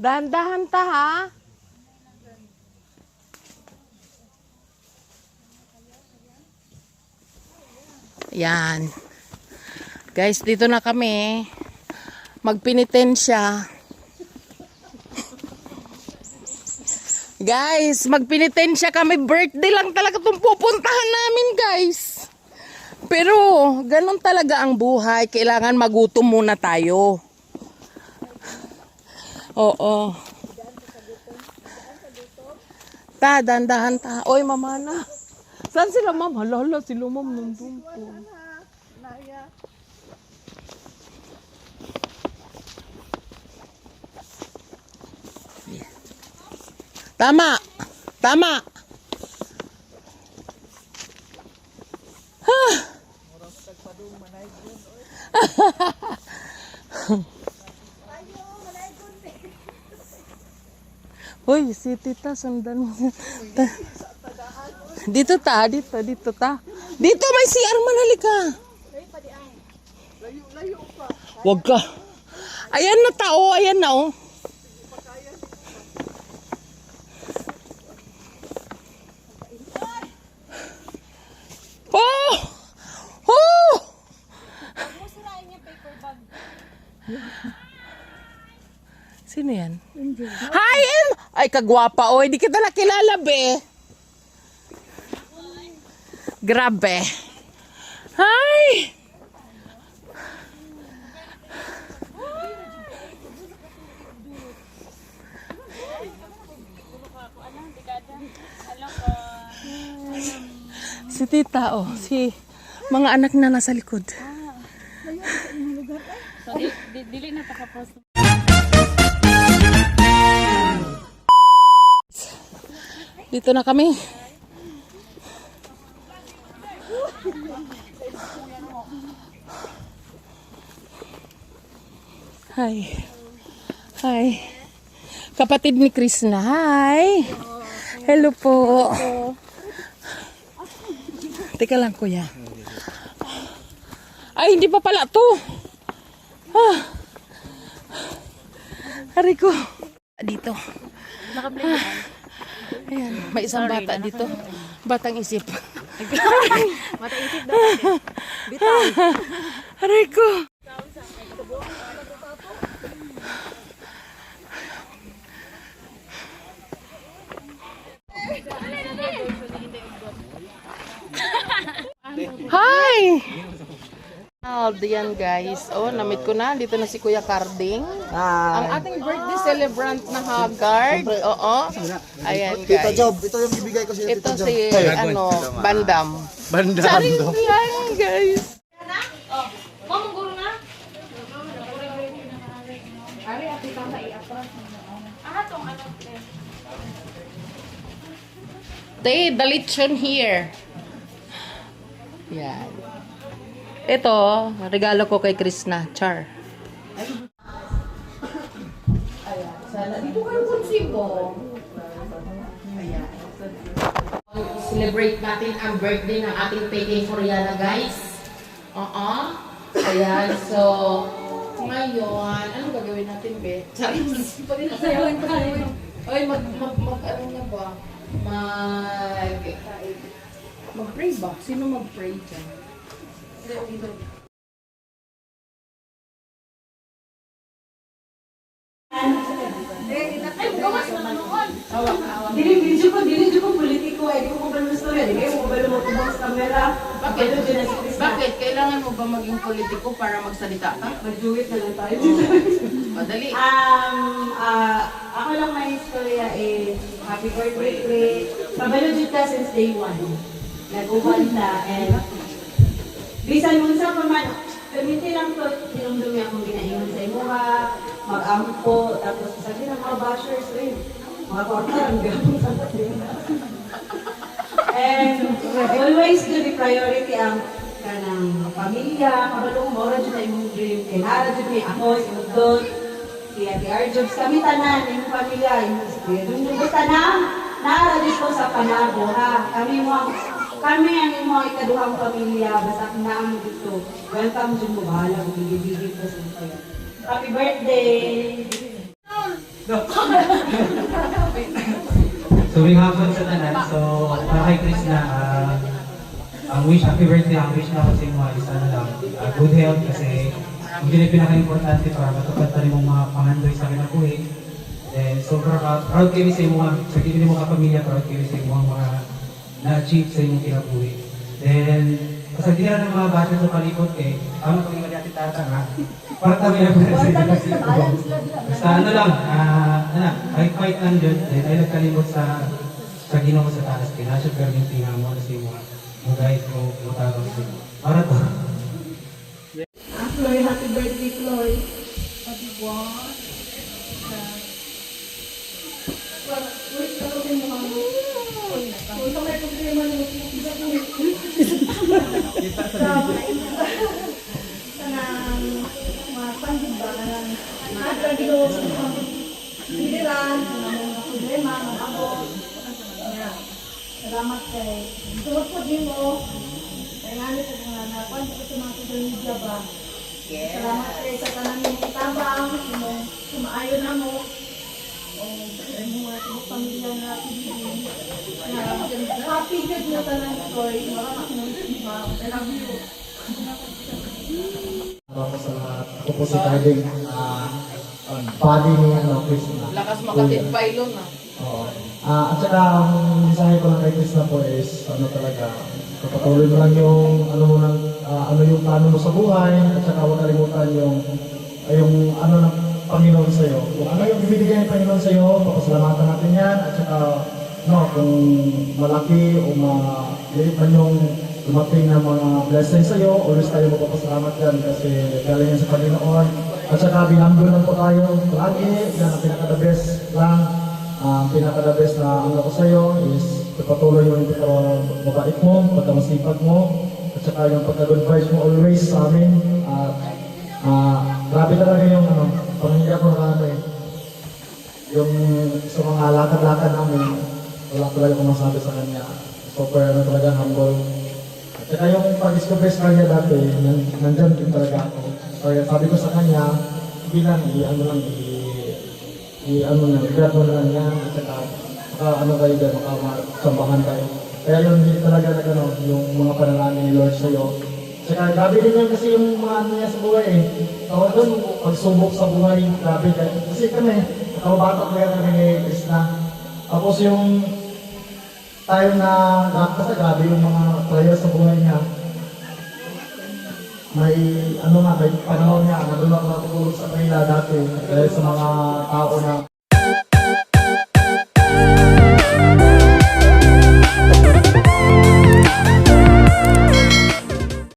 Dahan-dahan ta ha. Yan. Guys, dito na kami. Magpinitensya. Guys, magpinitensya kami. Birthday lang talaga itong pupuntahan namin, guys. Pero, ganun talaga ang buhay. Kailangan magutom muna tayo. Oo. Ta, dandahan ta. Oy, mama na. Saan sila, ma'am? Hala, sila, ma'am. Nandun po. Tama. Tama. Ha. Hoy, si Tita, sundan mo. Dito ta, dito ta. Dito may CR man, halika. Wag ka. Ayan na tao, ayan na oh. Oh! Oh! Sino yan? Hi, Em! Ay, kagwapa. O, hindi kita nakilala, be. Grabe. Hi! Si Tita, oh. Si mga anak na nasa likod. So, dili na takapost. Dito na kami. Hi. Hi. Kapatid ni Chris na. Hi. Hello po. Teka lang, kuya. Ay, hindi pa pala to. Ah. Hari ko. Dito. Naka-play na. Ayan, may isang bata dito. Batang isip. Mata isip daw. Bitaw. Aray ko. Hi! Diyan guys. Oh, namit ko na. Dito na si Kuya Carding. Ang ating birthday celebrant na Haggard. Oo. Ayan Tita guys. Job, ito yung ibigay ko sa Ito Tita Job. si, ano, Bandam. Bandam. Charing yan guys. Tay, the lechon here. Yan. Ito, regalo ko kay Krishna. Char. Ayan. Sana. Dito kayo konsibo. Ayan. Celebrate natin ang birthday ng ating Peking Koreana, guys. Oo. Ayan. So, ngayon, ano gagawin natin, be? Charis. Pag-inasayawan tayo. Oy, ano na ba? Mag-pray ba? Sino mag-pray dyan? Dili ko politiko ay ko ba gusto yan? Kaya mo ba mo tubos kamera? Bakit? Kailangan mo ba maging politiko para magsalita ka? Magjuwit na lang tayo. Madali. Ako lang may istorya is happy birthday. Pabaludid ka since day one. Nag-uban na and bisan mo sa paman, permiti lang to, tinumdumi akong ginaingon sa imuha, mag-ampo, tapos sabi ng mga bashers, mga kwarta, ang gawin sa and always to the priority ang kanang pamilya, kabalong mo, radyo na imong dream, kaya naradyo may ako, sinugdod, si Ate Arjobs, kami tanan, imong pamilya, imong si Kuya Dungdung, tanan, naradyo ko sa Panabo, ha, kami ang imong ikaduhang pamilya, basta naam dito, welcome dyan mo, bahala, bumigibigib ko sa kayo. Happy birthday! So, may hapon sa tanan. So, para kay Chris na, ang wish, happy birthday, ang wish na ako sa inyo is ano lang, good health kasi ang pinaka-importante para matupad pa rin mong mga pangandoy sa kinabuhi. Then, sobrang proud kayo sa mga, sa kini mo kapamilya, proud kayo sa mga na-achieve sa inyong kinabuhi. Then, kasi hindi na ng mga bata sa palibot eh, ang pag-iwan natin tatang ha. Para kami na basta ano lang, fight lang dyan, then ay nagkalimot sa Ginoo sa taas, kinasya pero yung tinamo na si mga guys ko utawag sa para to. Floy, happy birthday, Floy. Happy one. Wait, ano din mo kami? Kung sa may problema niyo, kanang mapandid ba? Kanang nakagilo sa mga piliran, kanang mga problema, mga abot. Salamat kay tulog po din mo. Kaya nga nito mga nakuan ko sa mga social media ba. Salamat kay sa tanan mo tabang, mo sumaayon na mo. O mga tibok pamilya na pinili. Happy good na tanan ko. Maraming salamat. I love you. Ako po si Darling, body ni Chris na. Lakas makatid pailon na. Oo. At saka ang mensahe ko lang kay Chris na po is talaga, papatuloy mo lang yung ano yung plano mo sa buhay, at saka huwag kalimutan yung ano ng Panginoon sa iyo. Kung ano yung ibibigay ng Panginoon sa iyo, papasalamatan natin yan, at saka kung malaki o maliit man yung dumating na mga blessings sa iyo, always tayo magpapasalamat yan kasi galing yan sa Panginoon. At saka binambol lang po tayo lagi, yan ang pinaka-the best lang. Ang pinaka-the best na ano ko sa iyo is patuloy yung mabait mo, pagkamasipag mo, at saka yung pagka-good vibes mo always sa amin. Grabe talaga yung panghiya ko na yung sa mga lakad-lakad namin, wala talaga akong masabi sa kanya. Super talaga humble. At saka yung pag-discover sa kanya dati, nandyan din talaga ako. Kaya sabi ko sa kanya, bilang i-grab mo na lang yan, at saka kayo dyan, makasambahan tayo. Kaya yun, hindi talaga yung mga panalangin ni Lord sa'yo. Saka grabe din yan kasi yung mga niya sa buhay eh. Tawag doon, pagsubok sa buhay, grabe kayo. Kasi kami, nakabata talaga kami ni Krishna. Tapos yung time na kasi grabe yung mga trials sa buhay niya. May may panahon niya, nandun ako natutulog sa kanila dati dahil sa mga tao na